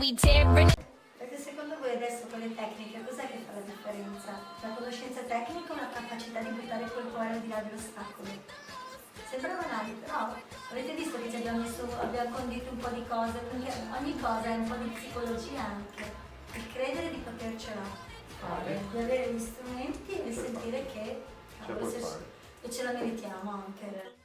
be tearing. Perché secondo voi adesso con le tecniche cos'è che fa la differenza? La conoscenza tecnica o la capacità di buttare quel cuore al di là dell'ostacolo? Sembra banale, però avete visto che ci abbiamo condito un po' di cose, perché ogni cosa è un po' di psicologia anche. Il credere di potercela fare, di avere gli strumenti e sentire che Ce la puoi fare. e ce la meritiamo anche.